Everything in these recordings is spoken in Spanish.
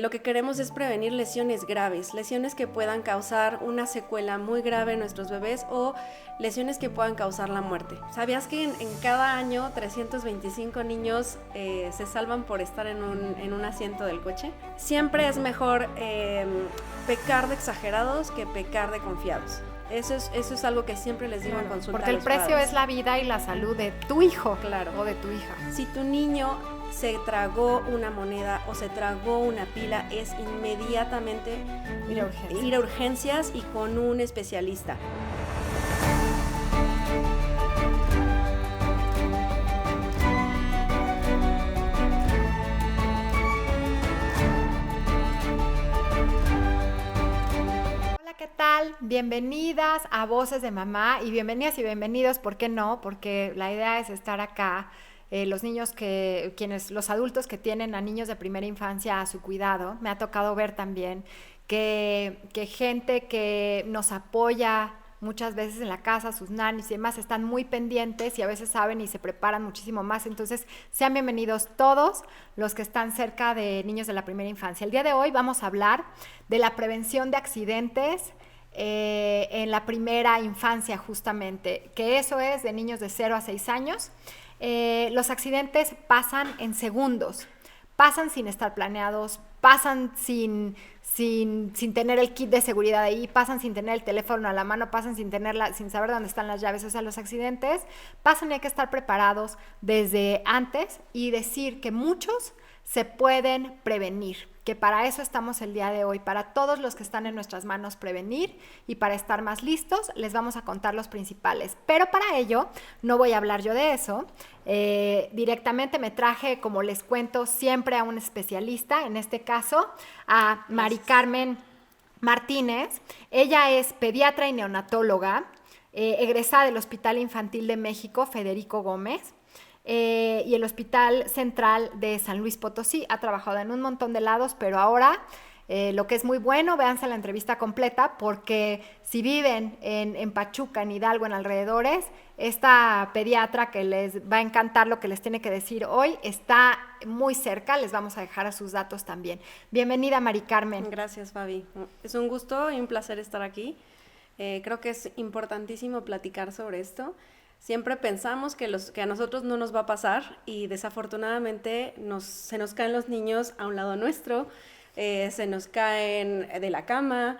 Lo que queremos es prevenir lesiones graves, lesiones que puedan causar una secuela muy grave en nuestros bebés o lesiones que puedan causar la muerte. ¿Sabías que en cada año 325 niños se salvan por estar en un asiento del coche? Siempre es mejor pecar de exagerados que pecar de confiados. Eso es algo que siempre les digo en consulta. Porque el precio es la vida y la salud de tu hijo, claro, o de tu hija. Si tu niño se tragó una moneda o se tragó una pila, es inmediatamente ir a urgencias y con un especialista. ¿Qué tal? Bienvenidas a Voces de Mamá y bienvenidas y bienvenidos, ¿por qué no? Porque la idea es estar acá, los niños los adultos que tienen a niños de primera infancia a su cuidado. Me ha tocado ver también que gente que nos apoya muchas veces en la casa, sus nannies y demás, están muy pendientes y a veces saben y se preparan muchísimo más. Entonces, sean bienvenidos todos los que están cerca de niños de la primera infancia. El día de hoy vamos a hablar de la prevención de accidentes en la primera infancia, justamente, que eso es de niños de 0 a 6 años. Los accidentes pasan en segundos, pasan sin estar planeados, pasan sin tener el kit de seguridad ahí, pasan sin tener el teléfono a la mano, pasan sin saber dónde están las llaves. O sea, los accidentes pasan y hay que estar preparados desde antes y decir que muchos se pueden prevenir, que para eso estamos el día de hoy, para todos los que están en nuestras manos prevenir, y para estar más listos les vamos a contar los principales. Pero para ello no voy a hablar yo de eso. Directamente me traje, como les cuento, siempre a un especialista, en este caso a Mari Carmen Martínez. Ella es pediatra y neonatóloga, egresada del Hospital Infantil de México, Federico Gómez, y el Hospital Central de San Luis Potosí. Ha trabajado en un montón de lados, pero ahora lo que es muy bueno, véanse la entrevista completa, porque si viven en Pachuca, en Hidalgo, en alrededores, esta pediatra, que les va a encantar lo que les tiene que decir hoy, está muy cerca. Les vamos a dejar a sus datos también. Bienvenida, Mari Carmen. Gracias, Fabi. Es un gusto y un placer estar aquí. Creo que es importantísimo platicar sobre esto. Siempre pensamos que a nosotros no nos va a pasar y desafortunadamente se nos caen los niños a un lado nuestro, se nos caen de la cama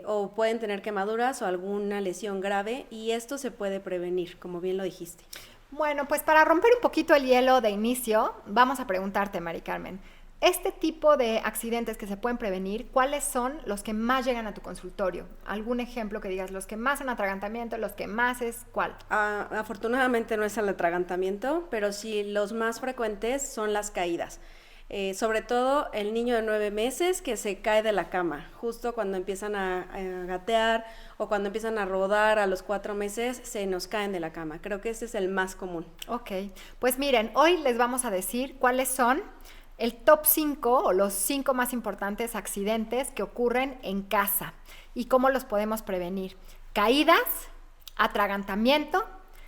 o pueden tener quemaduras o alguna lesión grave, y esto se puede prevenir, como bien lo dijiste. Bueno, pues para romper un poquito el hielo de inicio, vamos a preguntarte, Mari Carmen, este tipo de accidentes que se pueden prevenir, ¿cuáles son los que más llegan a tu consultorio? ¿Algún ejemplo que digas, los que más son atragantamiento, los que más es cuál? Afortunadamente no es el atragantamiento, pero sí los más frecuentes son las caídas. Sobre todo el niño de 9 meses que se cae de la cama, justo cuando empiezan a gatear o cuando empiezan a rodar a los 4 meses, se nos caen de la cama. Creo que ese es el más común. Ok, pues miren, hoy les vamos a decir cuáles son el top 5 o los 5 más importantes accidentes que ocurren en casa y cómo los podemos prevenir. Caídas, atragantamiento,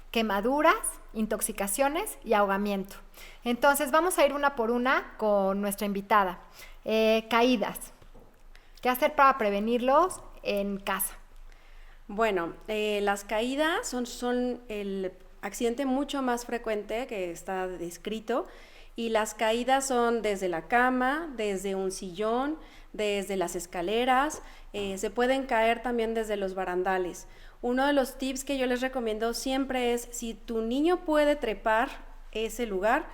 quemaduras, intoxicaciones y ahogamiento. Entonces vamos a ir una por una con nuestra invitada. Caídas. ¿Qué hacer para prevenirlos en casa? Bueno, las caídas son el accidente mucho más frecuente que está descrito. Y las caídas son desde la cama, desde un sillón, desde las escaleras, se pueden caer también desde los barandales. Uno de los tips que yo les recomiendo siempre es, si tu niño puede trepar ese lugar,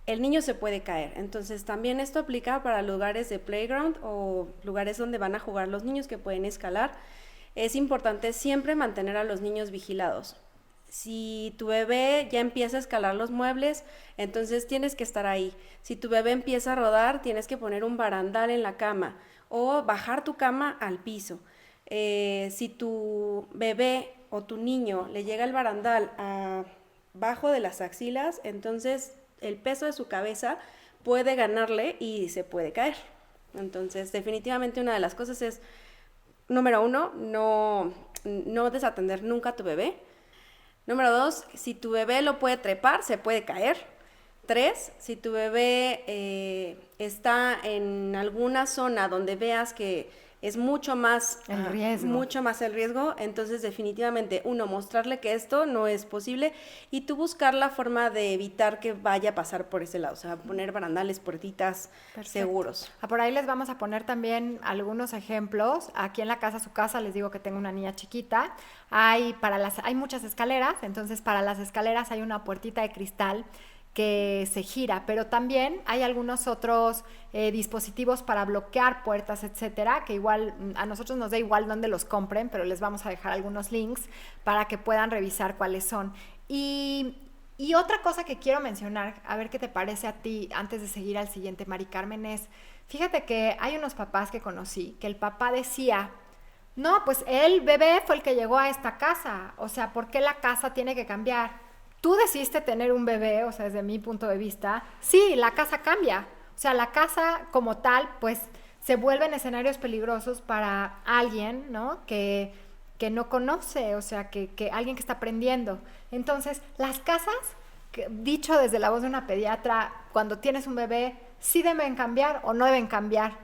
el niño se puede caer. Entonces también esto aplica para lugares de playground o lugares donde van a jugar los niños que pueden escalar. Es importante siempre mantener a los niños vigilados. Si tu bebé ya empieza a escalar los muebles, entonces tienes que estar ahí. Si tu bebé empieza a rodar, tienes que poner un barandal en la cama o bajar tu cama al piso. Si tu bebé o tu niño le llega el barandal abajo de las axilas, entonces el peso de su cabeza puede ganarle y se puede caer. Entonces, definitivamente una de las cosas es, número 1, no desatender nunca a tu bebé. Número 2, si tu bebé lo puede trepar, se puede caer. 3, si tu bebé está en alguna zona donde veas que es mucho más el riesgo, entonces definitivamente, mostrarle que esto no es posible y tú buscar la forma de evitar que vaya a pasar por ese lado, o sea, poner barandales, puertitas seguros. Por ahí les vamos a poner también algunos ejemplos. Aquí en la casa, su casa, les digo que tengo una niña chiquita, hay muchas escaleras, entonces para las escaleras hay una puertita de cristal que se gira, pero también hay algunos otros dispositivos para bloquear puertas, etcétera, que igual a nosotros nos da igual dónde los compren, pero les vamos a dejar algunos links para que puedan revisar cuáles son. Y otra cosa que quiero mencionar, a ver qué te parece a ti antes de seguir al siguiente, Mari Carmen, es, fíjate que hay unos papás que conocí, que el papá decía, no, pues el bebé fue el que llegó a esta casa, o sea, ¿por qué la casa tiene que cambiar? Tú decidiste tener un bebé, o sea, desde mi punto de vista, sí, la casa cambia. O sea, la casa como tal, pues, se vuelven escenarios peligrosos para alguien, ¿no? Que no conoce, o sea, que alguien que está aprendiendo. Entonces, las casas, dicho desde la voz de una pediatra, cuando tienes un bebé, ¿sí deben cambiar o no deben cambiar?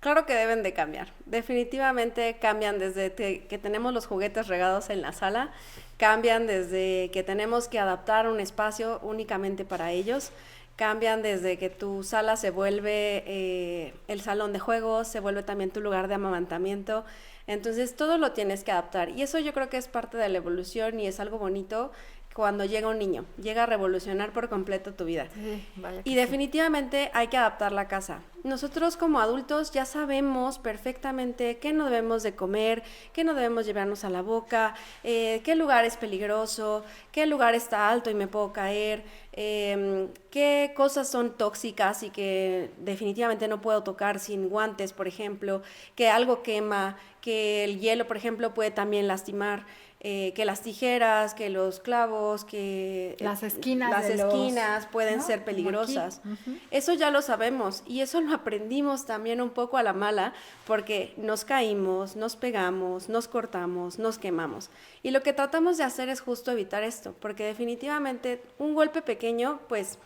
Claro que deben de cambiar. Definitivamente cambian desde que tenemos los juguetes regados en la sala, cambian desde que tenemos que adaptar un espacio únicamente para ellos, cambian desde que tu sala se vuelve el salón de juegos, se vuelve también tu lugar de amamantamiento. Entonces todo lo tienes que adaptar y eso yo creo que es parte de la evolución y es algo bonito cuando llega un niño, llega a revolucionar por completo tu vida. Sí, vaya que y definitivamente hay que adaptar la casa. Nosotros como adultos ya sabemos perfectamente qué no debemos de comer, qué no debemos llevarnos a la boca, qué lugar es peligroso, qué lugar está alto y me puedo caer, qué cosas son tóxicas y que definitivamente no puedo tocar sin guantes, por ejemplo, que algo quema, que el hielo, por ejemplo, puede también lastimar. Que las tijeras, que los clavos, que las esquinas pueden ¿no? ser peligrosas. Uh-huh. Eso ya lo sabemos y eso lo aprendimos también un poco a la mala porque nos caímos, nos pegamos, nos cortamos, nos quemamos. Y lo que tratamos de hacer es justo evitar esto, porque definitivamente un golpe pequeño, pues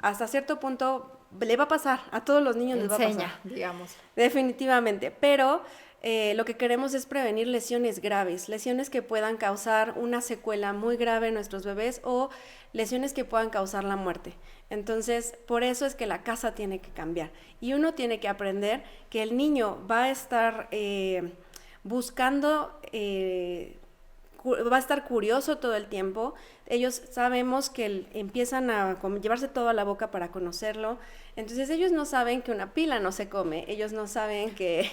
hasta cierto punto le va a pasar, a todos los niños les va a pasar. Digamos. Definitivamente, pero lo que queremos es prevenir lesiones graves, lesiones que puedan causar una secuela muy grave en nuestros bebés o lesiones que puedan causar la muerte. Entonces, por eso es que la casa tiene que cambiar y uno tiene que aprender que el niño va a estar buscando, va a estar curioso todo el tiempo. Ellos sabemos que empiezan a llevarse todo a la boca para conocerlo. Entonces ellos no saben que una pila no se come, ellos no saben que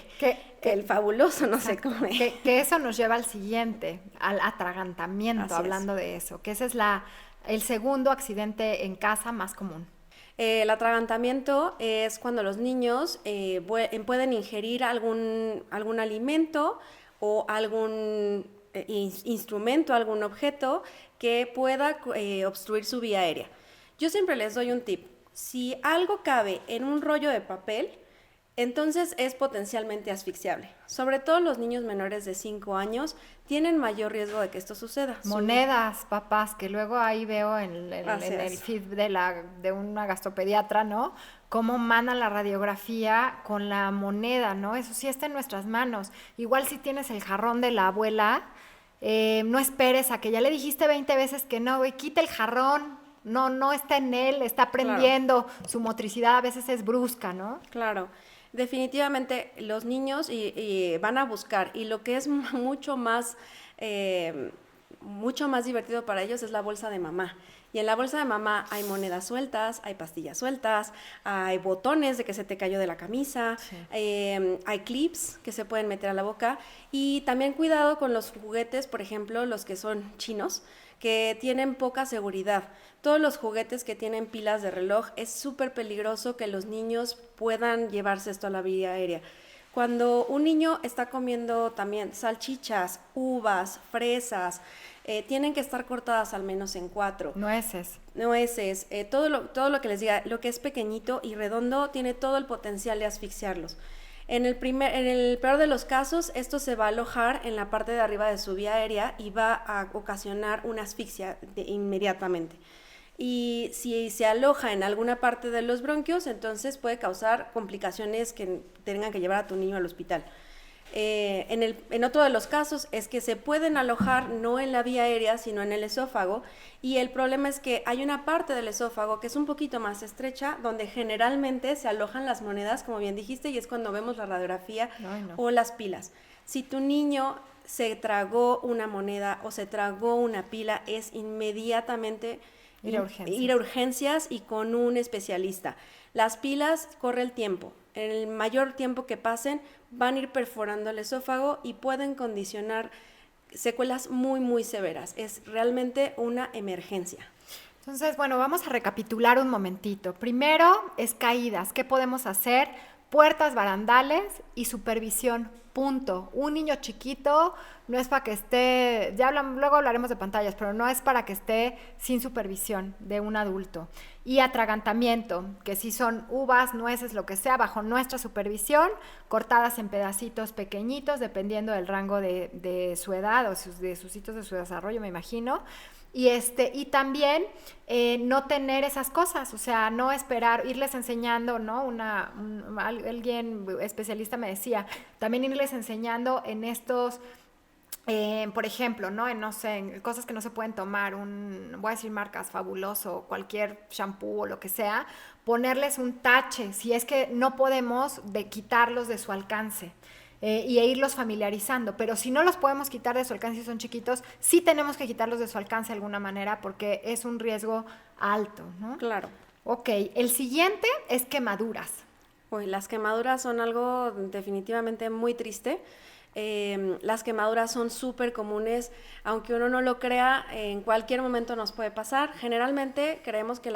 el fabuloso no se come. Que eso nos lleva al siguiente, al atragantamiento, hablando de eso, que ese es el segundo accidente en casa más común. El atragantamiento es cuando los niños pueden ingerir algún alimento o algún instrumento, algún objeto que pueda obstruir su vía aérea. Yo siempre les doy un tip. Si algo cabe en un rollo de papel, entonces es potencialmente asfixiable. Sobre todo los niños menores de 5 años tienen mayor riesgo de que esto suceda. Monedas, papás, que luego ahí veo en el feed de una gastropediatra, ¿no? Cómo mandan la radiografía con la moneda, ¿no? Eso sí está en nuestras manos. Igual si tienes el jarrón de la abuela, no esperes a que ya le dijiste 20 veces que no, güey, quita el jarrón. No está en él, está aprendiendo, claro. Su motricidad a veces es brusca, ¿no? Claro, definitivamente los niños van a buscar y lo que es mucho más divertido para ellos es la bolsa de mamá. Y en la bolsa de mamá hay monedas sueltas, hay pastillas sueltas, hay botones de que se te cayó de la camisa, sí. Hay clips que se pueden meter a la boca y también cuidado con los juguetes, por ejemplo, los que son chinos, que tienen poca seguridad. Todos los juguetes que tienen pilas de reloj es súper peligroso que los niños puedan llevarse esto a la vía aérea. Cuando un niño está comiendo también salchichas, uvas, fresas, tienen que estar cortadas al menos en 4. Nueces, todo lo que les diga, lo que es pequeñito y redondo tiene todo el potencial de asfixiarlos. En el peor de los casos, esto se va a alojar en la parte de arriba de su vía aérea y va a ocasionar una asfixia inmediatamente. y si se aloja en alguna parte de los bronquios, entonces puede causar complicaciones que tengan que llevar a tu niño al hospital. En otro de los casos es que se pueden alojar no en la vía aérea, sino en el esófago, y el problema es que hay una parte del esófago que es un poquito más estrecha, donde generalmente se alojan las monedas, como bien dijiste, y es cuando vemos la radiografía o las pilas. Si tu niño se tragó una moneda o se tragó una pila, es inmediatamente ir a urgencias y con un especialista. Las pilas corre el tiempo. En el mayor tiempo que pasen, van a ir perforando el esófago y pueden condicionar secuelas muy, muy severas. Es realmente una emergencia. Entonces, bueno, vamos a recapitular un momentito. Primero es caídas. ¿Qué podemos hacer? Puertas, barandales y supervisión. Punto. Un niño chiquito no es para que esté, luego hablaremos de pantallas, pero no es para que esté sin supervisión de un adulto. Y atragantamiento, que si son uvas, nueces, lo que sea, bajo nuestra supervisión, cortadas en pedacitos pequeñitos, dependiendo del rango de su edad o de sus hitos de su desarrollo, me imagino. Y también no tener esas cosas, o sea, no esperar, irles enseñando, ¿no? Alguien especialista me decía, también irles enseñando en estos, por ejemplo, ¿no? En cosas que no se pueden tomar, voy a decir marcas, Fabuloso, cualquier shampoo o lo que sea, ponerles un tache, si es que no podemos quitarlos de su alcance. Y irlos familiarizando, pero si no los podemos quitar de su alcance si son chiquitos, sí tenemos que quitarlos de su alcance de alguna manera porque es un riesgo alto, ¿no? Claro. Ok, el siguiente es quemaduras. Uy, las quemaduras son algo definitivamente muy triste. Las quemaduras son súper comunes, aunque uno no lo crea, en cualquier momento nos puede pasar. Generalmente creemos que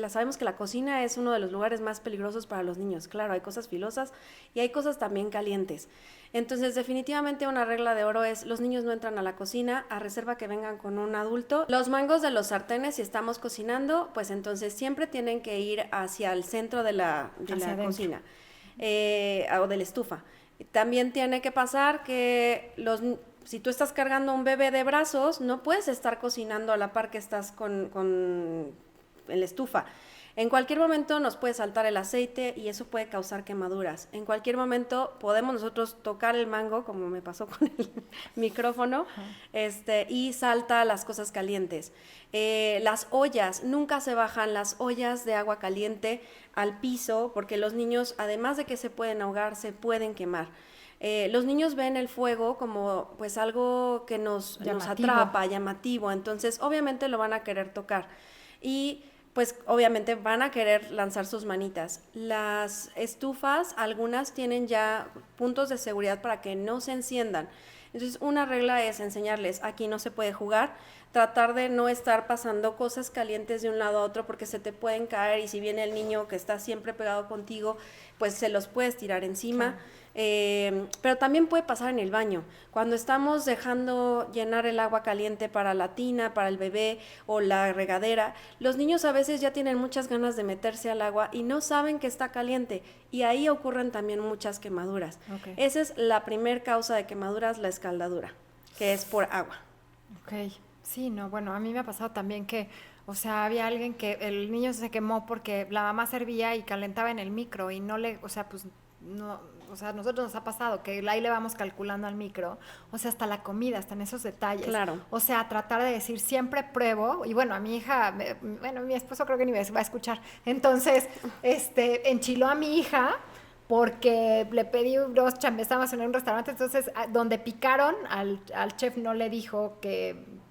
sabemos que la cocina es uno de los lugares más peligrosos para los niños. Claro, hay cosas filosas y hay cosas también calientes. Entonces, definitivamente una regla de oro es: los niños no entran a la cocina, a reserva que vengan con un adulto. Los mangos de los sartenes, si estamos cocinando, pues entonces siempre tienen que ir hacia el centro de la cocina o de la estufa. También tiene que pasar que si tú estás cargando un bebé de brazos, no puedes estar cocinando a la par que estás en la estufa. En cualquier momento nos puede saltar el aceite y eso puede causar quemaduras. En cualquier momento podemos nosotros tocar el mango, como me pasó con el micrófono, y salta las cosas calientes. Las ollas, nunca se bajan las ollas de agua caliente al piso porque los niños, además de que se pueden ahogar, se pueden quemar. Los niños ven el fuego como pues algo que nos atrapa, llamativo, entonces obviamente lo van a querer tocar y pues obviamente van a querer lanzar sus manitas. Las estufas, algunas tienen ya puntos de seguridad para que no se enciendan. Entonces, una regla es enseñarles: aquí no se puede jugar, tratar de no estar pasando cosas calientes de un lado a otro porque se te pueden caer y si viene el niño que está siempre pegado contigo, pues se los puedes tirar encima. Claro. Pero también puede pasar en el baño. Cuando estamos dejando llenar el agua caliente para la tina, para el bebé o la regadera, los niños a veces ya tienen muchas ganas de meterse al agua y no saben que está caliente y ahí ocurren también muchas quemaduras. Okay. Esa es la primer causa de quemaduras, la escaldadura, que es por agua. Ok, sí, no, bueno, a mí me ha pasado también que, o sea, había alguien que el niño se quemó porque la mamá servía y calentaba en el micro y no le, o sea, pues no, o sea, a nosotros nos ha pasado que ahí le vamos calculando al micro, o sea, hasta la comida, hasta en esos detalles. Claro. O sea, tratar de decir siempre pruebo, y bueno, a mi hija, mi esposo creo que ni va a escuchar, entonces, enchiló a mi hija porque le pedí estábamos en un restaurante, entonces donde picaron, al chef no le dijo que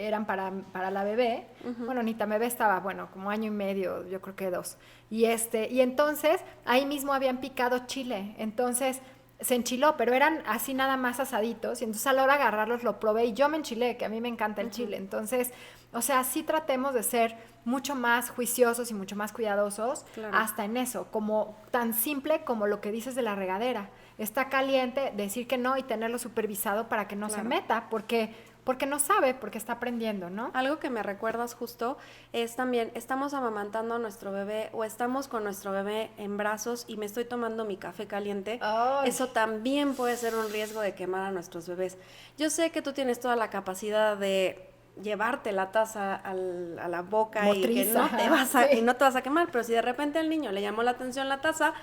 eran para la bebé. Uh-huh. Bueno, Nita bebé estaba, bueno, como 1 año y medio, yo creo que 2. Y entonces ahí mismo habían picado chile, entonces se enchiló, pero eran así nada más asaditos, y entonces a la hora de agarrarlos lo probé y yo me enchilé, que a mí me encanta el chile. Entonces, o sea, sí tratemos de ser mucho más juiciosos y mucho más cuidadosos, claro, hasta en eso, como tan simple como lo que dices de la regadera. Está caliente, decir que no y tenerlo supervisado para que no, claro, se meta, porque no sabe, porque está aprendiendo, ¿no? Algo que me recuerdas justo es también, estamos amamantando a nuestro bebé o estamos con nuestro bebé en brazos y me estoy tomando mi café caliente. ¡Ay! Eso también puede ser un riesgo de quemar a nuestros bebés. Yo sé que tú tienes toda la capacidad de llevarte la taza a la boca Motriza, y no te vas a quemar, pero si de repente al niño le llamó la atención la taza,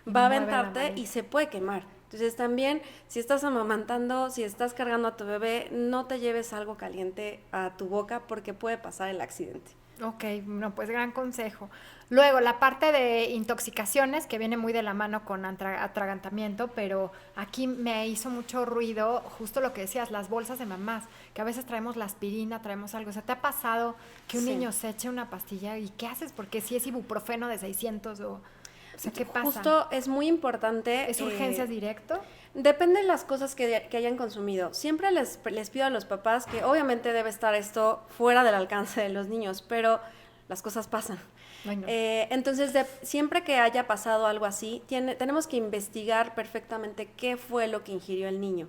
va a aventarte y se puede quemar. Entonces también, si estás amamantando, si estás cargando a tu bebé, no te lleves algo caliente a tu boca porque puede pasar el accidente. Ok, no, pues gran consejo. Luego, la parte de intoxicaciones, que viene muy de la mano con atragantamiento, pero aquí me hizo mucho ruido justo lo que decías, las bolsas de mamás, que a veces traemos la aspirina, traemos algo. O sea, ¿te ha pasado que un niño se eche una pastilla y qué haces? Porque si es ibuprofeno de 600 o sea, ¿qué pasa? Justo es muy importante. ¿Es urgencias directo? Depende de las cosas que hayan consumido. Siempre les pido a los papás que obviamente debe estar esto fuera del alcance de los niños, pero las cosas pasan. Bueno. Entonces, siempre que haya pasado algo así, tenemos que investigar perfectamente qué fue lo que ingirió el niño.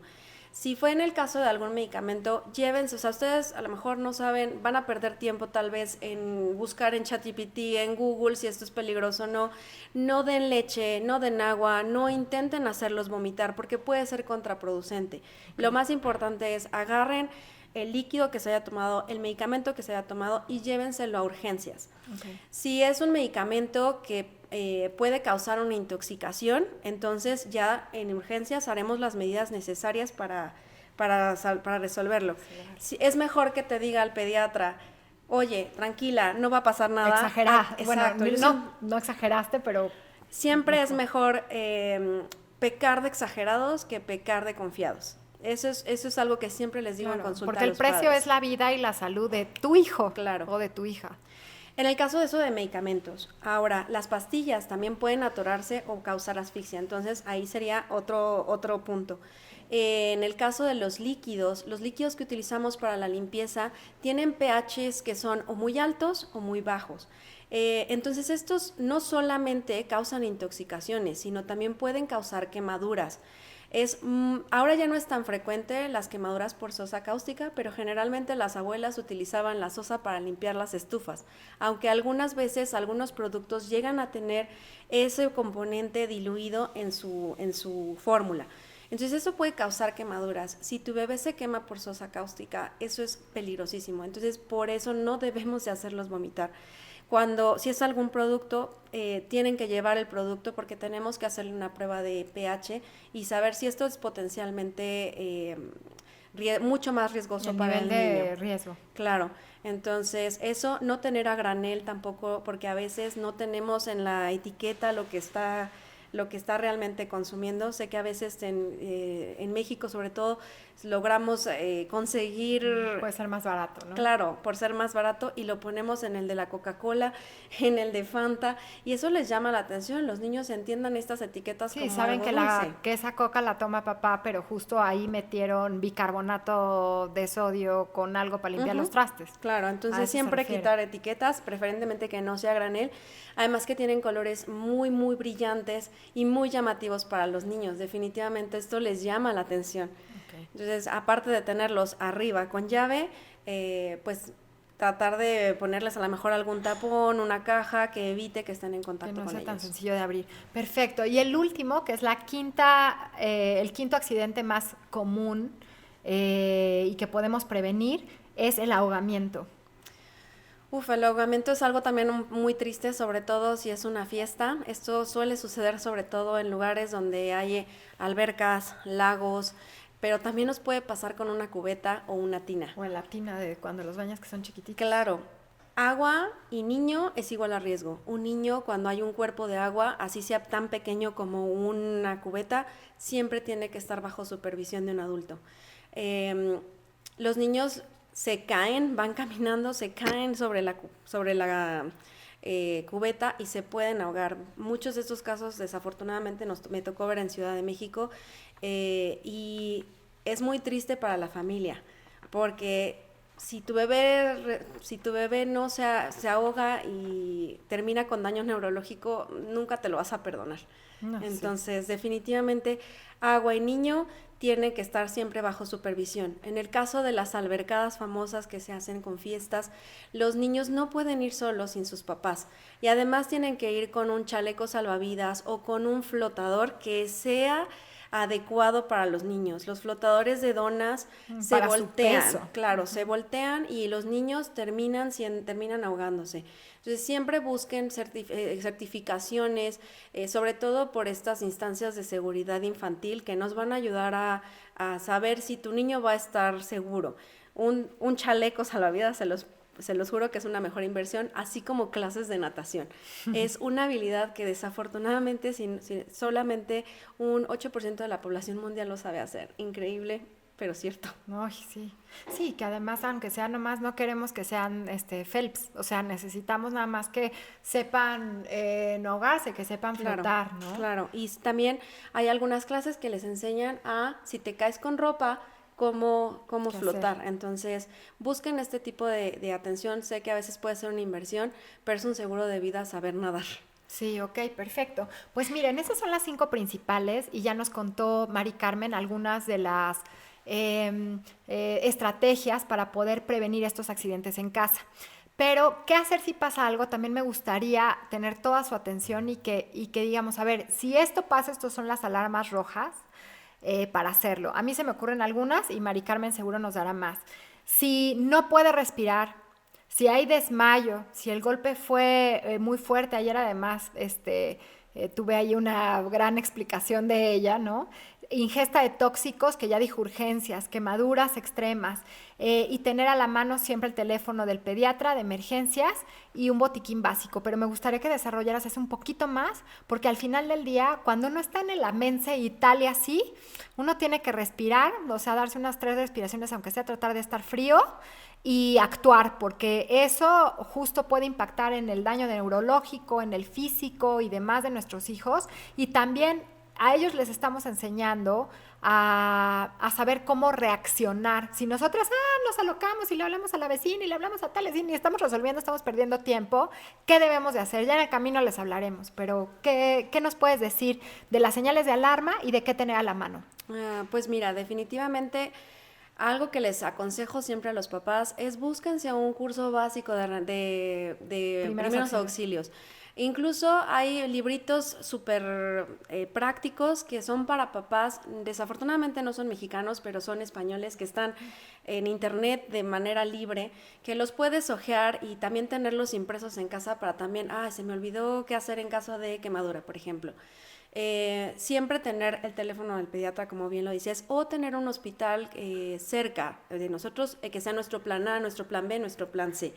Si fue en el caso de algún medicamento, llévense, o sea, ustedes a lo mejor no saben, van a perder tiempo tal vez en buscar en ChatGPT, en Google, si esto es peligroso o no. No den leche, no den agua, no intenten hacerlos vomitar porque puede ser contraproducente. Okay. Lo más importante es agarren el líquido que se haya tomado, el medicamento que se haya tomado y llévenselo a urgencias. Okay. Si es un medicamento que puede causar una intoxicación, entonces ya en urgencias haremos las medidas necesarias para resolverlo. Sí. Es mejor que te diga al pediatra, oye, tranquila, no va a pasar nada. Exagerar. Exacto. Bueno, no exageraste, pero... Siempre es mejor pecar de exagerados que pecar de confiados. Eso es algo que siempre les digo en consulta. Porque el precio es la vida y la salud de tu hijo o de tu hija. En el caso de eso de medicamentos. Ahora, las pastillas también pueden atorarse o causar asfixia. Entonces, ahí sería otro punto. En el caso de los líquidos que utilizamos para la limpieza tienen pHs que son o muy altos o muy bajos. Entonces, estos no solamente causan intoxicaciones, sino también pueden causar quemaduras. Ahora ya no es tan frecuente las quemaduras por sosa cáustica, pero generalmente las abuelas utilizaban la sosa para limpiar las estufas, aunque algunas veces algunos productos llegan a tener ese componente diluido en su fórmula. Entonces eso puede causar quemaduras. Si tu bebé se quema por sosa cáustica, eso es peligrosísimo. Entonces por eso no debemos de hacerlos vomitar. Si es algún producto, tienen que llevar el producto porque tenemos que hacerle una prueba de pH y saber si esto es potencialmente mucho más riesgoso para el niño. De riesgo. Claro, entonces eso, no tener a granel tampoco, porque a veces no tenemos en la etiqueta lo que está realmente consumiendo. Sé que a veces en México sobre todo logramos conseguir... Puede ser más barato, ¿no? Claro, por ser más barato, y lo ponemos en el de la Coca-Cola, en el de Fanta, y eso les llama la atención. Los niños entiendan estas etiquetas como saben algo que esa Coca la toma papá, pero justo ahí metieron bicarbonato de sodio con algo para limpiar los trastes. Claro, entonces siempre quitar etiquetas, preferentemente que no sea granel, además que tienen colores muy, muy brillantes y muy llamativos para los niños. Definitivamente esto les llama la atención. Okay. Entonces, aparte de tenerlos arriba con llave, pues tratar de ponerles a lo mejor algún tapón, una caja que evite que estén en contacto con ellos. Que no sea tan sencillo de abrir. Perfecto. Y el último, que es el quinto accidente más común y que podemos prevenir, es el ahogamiento. El ahogamiento es algo también muy triste, sobre todo si es una fiesta. Esto suele suceder sobre todo en lugares donde hay albercas, lagos, pero también nos puede pasar con una cubeta o una tina. O en la tina de cuando los bañas que son chiquititos. Claro. Agua y niño es igual a riesgo. Un niño, cuando hay un cuerpo de agua, así sea tan pequeño como una cubeta, siempre tiene que estar bajo supervisión de un adulto. Los niños se caen, van caminando, se caen sobre la cubeta y se pueden ahogar. Muchos de estos casos, desafortunadamente, me tocó ver en Ciudad de México, y es muy triste para la familia, porque si tu bebé no se ahoga y termina con daño neurológico, nunca te lo vas a perdonar. No, entonces, definitivamente, agua y niño tienen que estar siempre bajo supervisión. En el caso de las albercadas famosas que se hacen con fiestas, los niños no pueden ir solos sin sus papás, y además tienen que ir con un chaleco salvavidas o con un flotador que sea adecuado para los niños. Los flotadores de donas se para su voltean, peso. claro, se voltean y los niños terminan ahogándose. Entonces siempre busquen certificaciones, sobre todo por estas instancias de seguridad infantil que nos van a ayudar a saber si tu niño va a estar seguro. Un chaleco salvavidas se los juro que es una mejor inversión, así como clases de natación. Es una habilidad que desafortunadamente solamente un 8% de la población mundial lo sabe hacer. Increíble, pero cierto. Ay, sí. Sí, que además, aunque sea nomás, no queremos que sean Phelps, o sea, necesitamos nada más que sepan no ahogarse, que sepan flotar, ¿no? Claro, y también hay algunas clases que les enseñan si te caes con ropa, cómo flotar. Hacer? Entonces, busquen este tipo de atención. Sé que a veces puede ser una inversión, pero es un seguro de vida saber nadar. Sí, ok, perfecto. Pues miren, esas son las 5 principales y ya nos contó Mari Carmen algunas de las estrategias para poder prevenir estos accidentes en casa. Pero, ¿qué hacer si pasa algo? También me gustaría tener toda su atención y que digamos, a ver, si esto pasa, estos son las alarmas rojas para hacerlo. A mí se me ocurren algunas y Mari Carmen seguro nos dará más. Si no puede respirar, si hay desmayo, si el golpe fue muy fuerte, ayer además tuve ahí una gran explicación de ella, ¿no? Ingesta de tóxicos, que ya dijo urgencias, quemaduras extremas, y tener a la mano siempre el teléfono del pediatra de emergencias y un botiquín básico. Pero me gustaría que desarrollaras eso un poquito más, porque al final del día, cuando uno está en la mense y tal y así, uno tiene que respirar, o sea, darse unas 3 respiraciones, aunque sea tratar de estar frío, y actuar, porque eso justo puede impactar en el daño neurológico, en el físico y demás de nuestros hijos, y también a ellos les estamos enseñando a saber cómo reaccionar. Si nosotras nos alocamos y le hablamos a la vecina y le hablamos a tal y estamos resolviendo, estamos perdiendo tiempo, ¿qué debemos de hacer? Ya en el camino les hablaremos, pero ¿qué nos puedes decir de las señales de alarma y de qué tener a la mano? Pues mira, definitivamente algo que les aconsejo siempre a los papás es búsquense un curso básico de primeros auxilios. Incluso hay libritos súper prácticos que son para papás, desafortunadamente no son mexicanos, pero son españoles, que están en internet de manera libre, que los puedes hojear y también tenerlos impresos en casa para también, se me olvidó qué hacer en caso de quemadura, por ejemplo. Siempre tener el teléfono del pediatra, como bien lo dices, o tener un hospital cerca de nosotros, que sea nuestro plan A, nuestro plan B, nuestro plan C.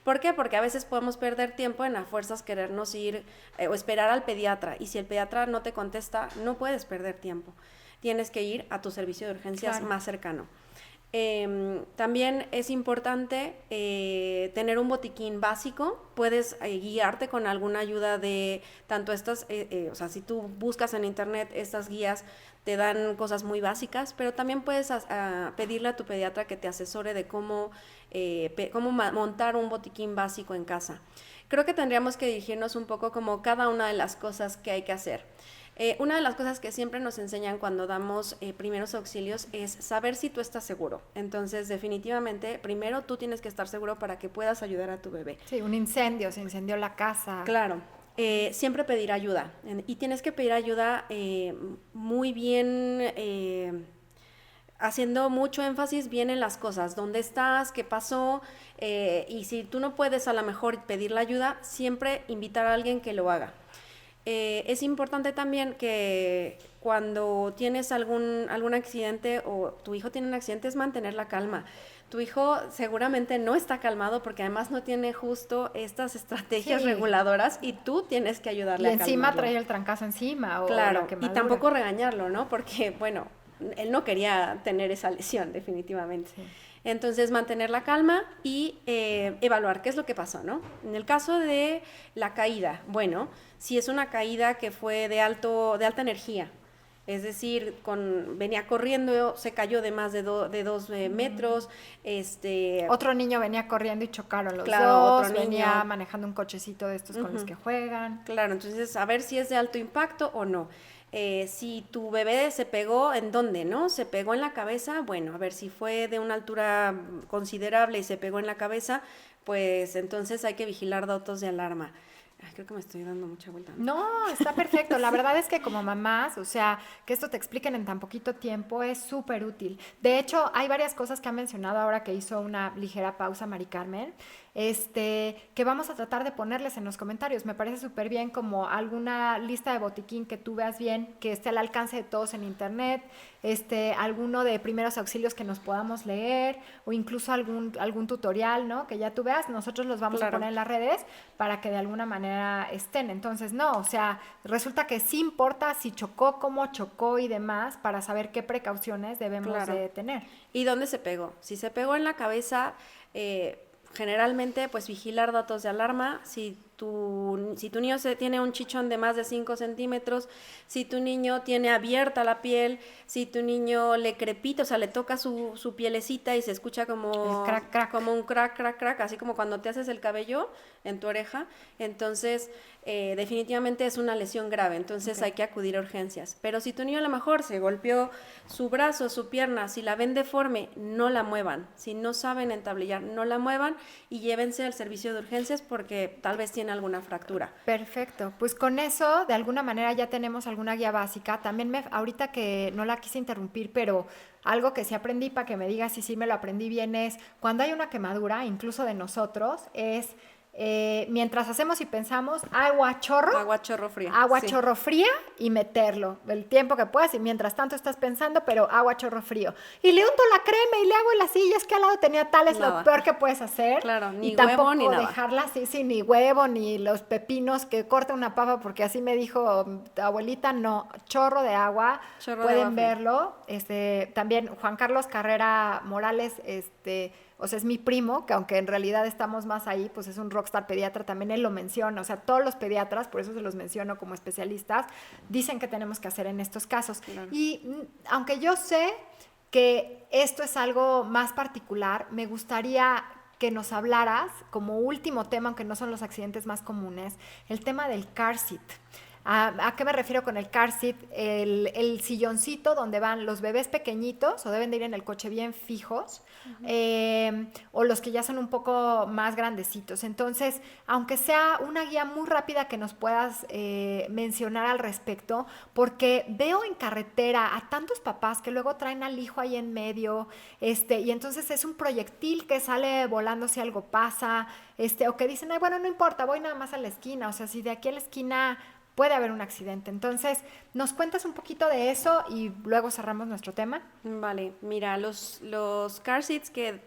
¿Por qué? Porque a veces podemos perder tiempo en a fuerzas querernos ir o esperar al pediatra, y si el pediatra no te contesta, no puedes perder tiempo. Tienes que ir a tu servicio de urgencias más cercano. También es importante tener un botiquín básico. Puedes guiarte con alguna ayuda de tanto estas, o sea, si tú buscas en internet estas guías, te dan cosas muy básicas, pero también puedes pedirle a tu pediatra que te asesore de cómo montar un botiquín básico en casa. Creo que tendríamos que dirigirnos un poco como cada una de las cosas que hay que hacer. Una de las cosas que siempre nos enseñan cuando damos primeros auxilios es saber si tú estás seguro. Entonces, definitivamente, primero tú tienes que estar seguro para que puedas ayudar a tu bebé. Sí, un incendio, se incendió la casa. Claro. Siempre pedir ayuda. Y tienes que pedir ayuda muy bien, haciendo mucho énfasis bien en las cosas. ¿Dónde estás? ¿Qué pasó? Y si tú no puedes a lo mejor pedir la ayuda, siempre invitar a alguien que lo haga. Es importante también que cuando tienes algún accidente o tu hijo tiene un accidente, es mantener la calma. Tu hijo seguramente no está calmado porque además no tiene justo estas estrategias reguladoras, y tú tienes que ayudarle a calmarlo. Y encima trae el trancazo encima. Claro, y tampoco regañarlo, ¿no? Porque, bueno, él no quería tener esa lesión, definitivamente. Sí. Entonces, mantener la calma y evaluar qué es lo que pasó, ¿no? En el caso de la caída, bueno, si es una caída que fue de alta energía, es decir, venía corriendo, se cayó de más de 2 metros. Otro niño venía corriendo y chocaron los dos, otro niño venía manejando un cochecito de estos con los que juegan. Claro, entonces a ver si es de alto impacto o no. Si tu bebé se pegó, ¿en dónde, no? Se pegó en la cabeza, bueno, a ver si fue de una altura considerable y se pegó en la cabeza, pues entonces hay que vigilar datos de alarma. Ay, creo que me estoy dando mucha vuelta. No, está perfecto. La verdad es que como mamás, o sea, que esto te expliquen en tan poquito tiempo es súper útil. De hecho, hay varias cosas que ha mencionado ahora que hizo una ligera pausa Mari Carmen, que vamos a tratar de ponerles en los comentarios. Me parece súper bien como alguna lista de botiquín que tú veas bien, que esté al alcance de todos en internet, alguno de primeros auxilios que nos podamos leer o incluso algún tutorial, ¿no? Que ya tú veas, nosotros los vamos a poner en las redes para que de alguna manera estén. Entonces, no, o sea, resulta que sí importa si chocó, cómo chocó y demás para saber qué precauciones debemos de tener. ¿Y dónde se pegó? Si se pegó en la cabeza, generalmente, pues vigilar datos de alarma. Si tu niño tiene un chichón de más de 5 centímetros, si tu niño tiene abierta la piel, si tu niño le crepita, o sea, le toca su pielecita y se escucha como, crack, crack. como un crack, crack, crack, así como cuando te haces el cabello en tu oreja, entonces definitivamente es una lesión grave, entonces hay que acudir a urgencias. Pero si tu niño a lo mejor se golpeó su brazo, su pierna, si la ven deforme, no la muevan. Si no saben entablillar, no la muevan y llévense al servicio de urgencias porque tal vez tiene alguna fractura. Perfecto, pues con eso de alguna manera ya tenemos alguna guía básica. También ahorita que no la quise interrumpir, pero algo que sí aprendí para que me digas si sí me lo aprendí bien es cuando hay una quemadura, incluso de nosotros, es mientras hacemos y pensamos, agua chorro fría y meterlo el tiempo que puedas y mientras tanto estás pensando, pero agua chorro frío y le unto la crema y le hago en la silla, es que al lado tenía tal, es lo peor que puedes hacer. Claro, ni y huevo tampoco ni nada. dejarla así, sí, ni huevo ni los pepinos que corta una papa porque así me dijo abuelita, no, chorro de agua, pueden verlo. También Juan Carlos Carrera Morales, o sea, es mi primo, que aunque en realidad estamos más ahí, pues es un rockstar pediatra, también él lo menciona, o sea, todos los pediatras, por eso se los menciono como especialistas, dicen que tenemos que hacer en estos casos. Claro. Y aunque yo sé que esto es algo más particular, me gustaría que nos hablaras, como último tema, aunque no son los accidentes más comunes, el tema del car seat. ¿A qué me refiero con el car seat? El silloncito donde van los bebés pequeñitos o deben de ir en el coche bien fijos, o los que ya son un poco más grandecitos. Entonces, aunque sea una guía muy rápida que nos puedas mencionar al respecto, porque veo en carretera a tantos papás que luego traen al hijo ahí en medio, y entonces es un proyectil que sale volando si algo pasa, o que dicen, ay, bueno, no importa, voy nada más a la esquina, o sea, si de aquí a la esquina puede haber un accidente. Entonces, ¿nos cuentas un poquito de eso y luego cerramos nuestro tema? Vale, mira, los car seats que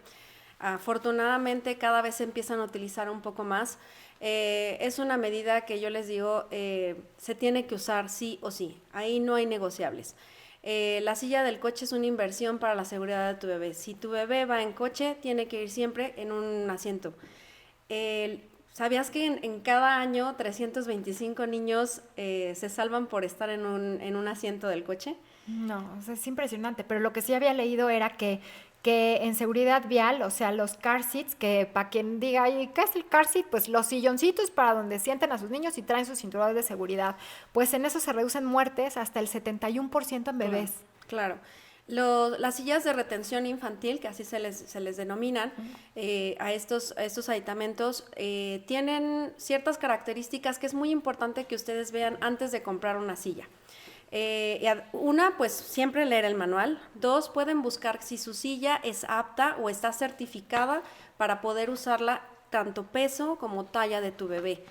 afortunadamente cada vez se empiezan a utilizar un poco más, es una medida que yo les digo, se tiene que usar sí o sí, ahí no hay negociables. La silla del coche es una inversión para la seguridad de tu bebé. Si tu bebé va en coche, tiene que ir siempre en un asiento. ¿Sabías que en cada año 325 niños se salvan por estar en un asiento del coche? No, o sea, es impresionante, pero lo que sí había leído era que en seguridad vial, o sea, los car seats, que para quien diga, ¿y qué es el car seat? Pues los silloncitos para donde sienten a sus niños y traen sus cinturones de seguridad. Pues en eso se reducen muertes hasta el 71% en bebés. Claro. Las sillas de retención infantil, que así se les denominan, a estos aditamentos, tienen ciertas características que es muy importante que ustedes vean antes de comprar una silla. Una, pues siempre leer el manual. Dos, pueden buscar si su silla es apta o está certificada para poder usarla tanto peso como talla de tu bebé.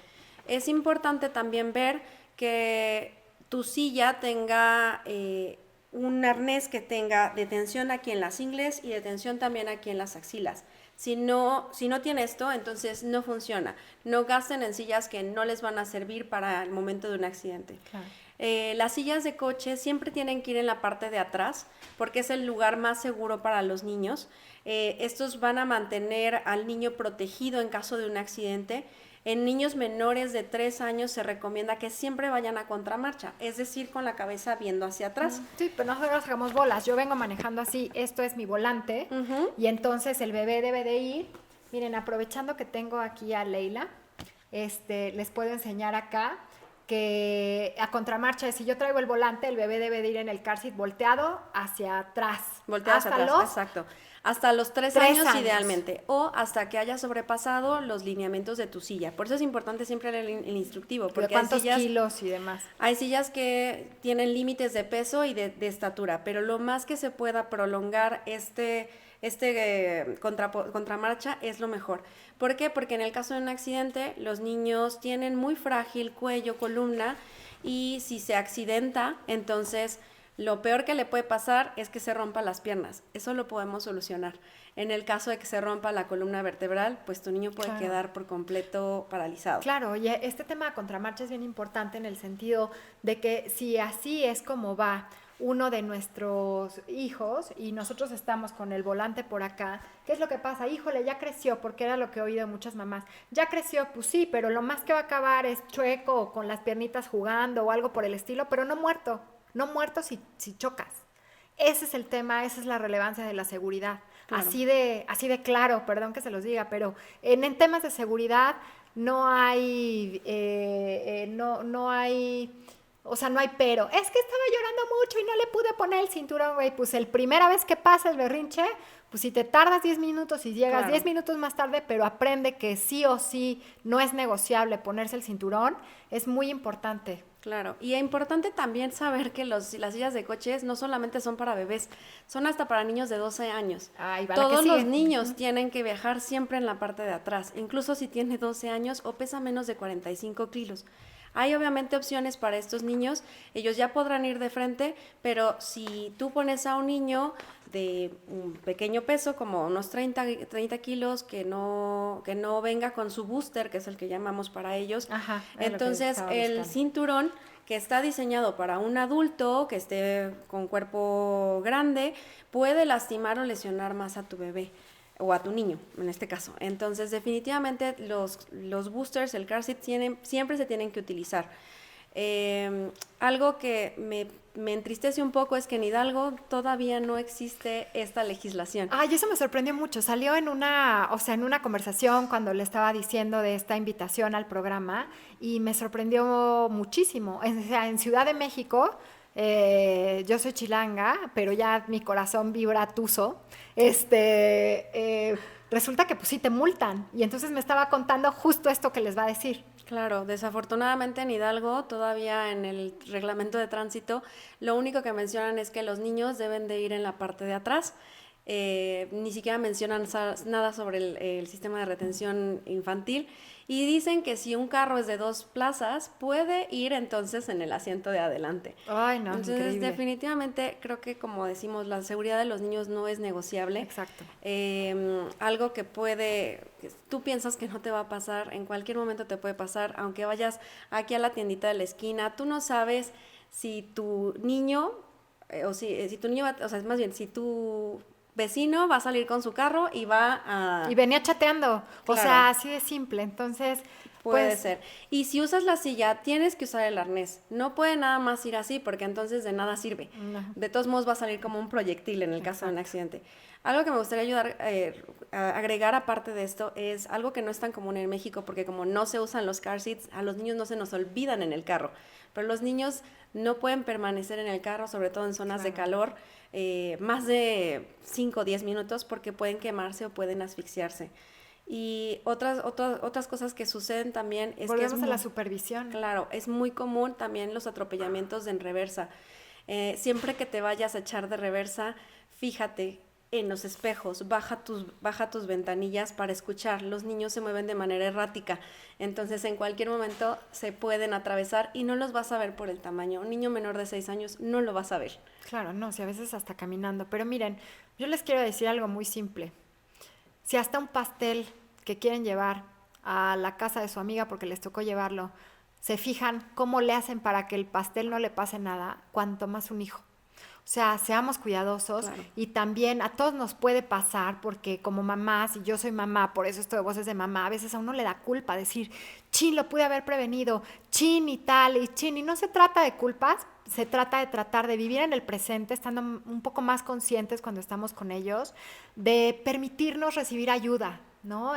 Es importante también ver que tu silla tenga un arnés que tenga detención aquí en las ingles y detención también aquí en las axilas. Si no tiene esto, entonces no funciona. No gasten en sillas que no les van a servir para el momento de un accidente. Claro. Las sillas de coche siempre tienen que ir en la parte de atrás porque es el lugar más seguro para los niños. Estos van a mantener al niño protegido en caso de un accidente. En niños menores de 3 años se recomienda que siempre vayan a contramarcha, es decir, con la cabeza viendo hacia atrás. Sí, pero no nos hagamos bolas. Yo vengo manejando así, esto es mi volante, y entonces el bebé debe de ir. Miren, aprovechando que tengo aquí a Leila, les puedo enseñar acá que a contramarcha, si yo traigo el volante, el bebé debe de ir en el car seat volteado hacia atrás. Volteadas ¿Hasta atrás, los? exacto. Hasta los 3 3 años años. idealmente, o hasta que hayas sobrepasado los lineamientos de tu silla. Por eso es importante siempre leer el instructivo, ¿De porque cuántos kilos y demás? hay sillas que tienen límites de peso y de estatura, pero lo más que se pueda prolongar contramarcha es lo mejor. ¿Por qué? Porque en el caso de un accidente, los niños tienen muy frágil cuello, columna, y si se accidenta, entonces lo peor que le puede pasar es que se rompa las piernas. Eso lo podemos solucionar. En el caso de que se rompa la columna vertebral, pues tu niño puede quedar por completo paralizado. Claro, y este tema de contramarcha es bien importante en el sentido de que si así es como va uno de nuestros hijos y nosotros estamos con el volante por acá, ¿qué es lo que pasa? Híjole, ya creció, porque era lo que he oído de muchas mamás. Ya creció, pues sí, pero lo más que va a acabar es chueco o con las piernitas jugando o algo por el estilo, pero no muerto si chocas. Ese es el tema, esa es la relevancia de la seguridad. Claro. Así de claro, perdón que se los diga, pero en temas de seguridad no hay, no hay, o sea, no hay pero. Es que estaba llorando mucho y no le pude poner el cinturón, güey. Pues el primera vez que pasa el berrinche, pues si te tardas 10 minutos y llegas 10 minutos más tarde, pero aprende que sí o sí no es negociable ponerse el cinturón, es muy importante. Claro, y es importante también saber que las sillas de coches no solamente son para bebés, son hasta para niños de 12 años. Todos los niños tienen que viajar siempre en la parte de atrás, incluso si tiene 12 años o pesa menos de 45 kilos. Hay obviamente opciones para estos niños, ellos ya podrán ir de frente, pero si tú pones a un niño de un pequeño peso, como unos 30 kilos, que no venga con su booster, que es el que llamamos para ellos, entonces el cinturón que está diseñado para un adulto que esté con cuerpo grande puede lastimar o lesionar más a tu bebé o a tu niño, en este caso. Entonces, definitivamente los boosters, el car seat, siempre se tienen que utilizar. Algo que me entristece un poco es que en Hidalgo todavía no existe esta legislación. Ay, eso me sorprendió mucho. Salió en una conversación cuando le estaba diciendo de esta invitación al programa y me sorprendió muchísimo. En Ciudad de México, yo soy chilanga, pero ya mi corazón vibra tuso. Resulta que pues sí te multan. Y entonces me estaba contando justo esto que les va a decir. Claro, desafortunadamente en Hidalgo, todavía en el reglamento de tránsito, lo único que mencionan es que los niños deben de ir en la parte de atrás. Ni siquiera mencionan nada sobre el sistema de retención infantil y dicen que si un carro es de 2 plazas, puede ir entonces en el asiento de adelante. Ay, no, entonces, increíble. Definitivamente creo que, como decimos, la seguridad de los niños no es negociable. Exacto. Algo que tú piensas que no te va a pasar, en cualquier momento te puede pasar, aunque vayas aquí a la tiendita de la esquina, tú no sabes si tu niño, si tu niño, o sea, más bien, si tu vecino va a salir con su carro y va a... Y venía chateando, claro. O sea, así de simple, entonces... Puede ser. Y si usas la silla, tienes que usar el arnés. No puede nada más ir así, porque entonces de nada sirve. No. De todos modos va a salir como un proyectil en el caso de un accidente. Algo que me gustaría a agregar aparte de esto es algo que no es tan común en México, porque como no se usan los car seats, a los niños no se nos olvidan en el carro. Pero los niños no pueden permanecer en el carro, sobre todo en zonas de calor, más de 5 o 10 minutos, porque pueden quemarse o pueden asfixiarse. Y otras cosas que suceden también es volvemos a la supervisión. Claro, es muy común también los atropellamientos en reversa. Siempre que te vayas a echar de reversa, fíjate en los espejos, baja tus ventanillas para escuchar. Los niños se mueven de manera errática, entonces en cualquier momento se pueden atravesar y no los vas a ver por el tamaño. Un niño menor de 6 años no lo vas a ver. Claro, no, si a veces hasta caminando. Pero miren, yo les quiero decir algo muy simple. Si hasta un pastel que quieren llevar a la casa de su amiga porque les tocó llevarlo, se fijan cómo le hacen para que el pastel no le pase nada, cuanto más un hijo. O sea, seamos cuidadosos. Claro. Y también a todos nos puede pasar, porque como mamás, y yo soy mamá, por eso esto de Voces de Mamá, a veces a uno le da culpa decir, chin, lo pude haber prevenido, chin y tal, y chin, y no se trata de culpas, se trata de tratar de vivir en el presente, estando un poco más conscientes cuando estamos con ellos, de permitirnos recibir ayuda, ¿no?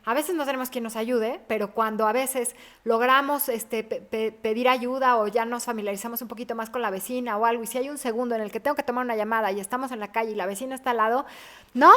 A veces no tenemos quien nos ayude, pero cuando a veces logramos pedir ayuda o ya nos familiarizamos un poquito más con la vecina o algo, y si hay un segundo en el que tengo que tomar una llamada y estamos en la calle y la vecina está al lado, no,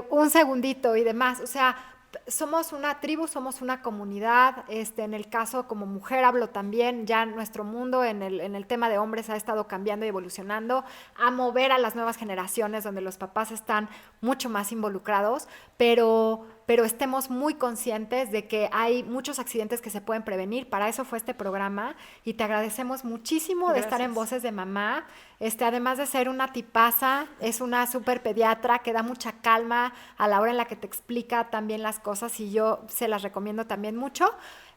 un segundito y demás, o sea, somos una tribu, somos una comunidad, en el caso como mujer hablo también, ya nuestro mundo en el tema de hombres ha estado cambiando y evolucionando, a mover a las nuevas generaciones donde los papás están mucho más involucrados, pero estemos muy conscientes de que hay muchos accidentes que se pueden prevenir. Para eso fue este programa y te agradecemos muchísimo. Gracias. De estar en Voces de Mamá. Además de ser una tipaza, es una súper pediatra que da mucha calma a la hora en la que te explica también las cosas y yo se las recomiendo también mucho.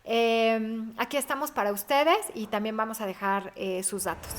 Aquí estamos para ustedes y también vamos a dejar sus datos.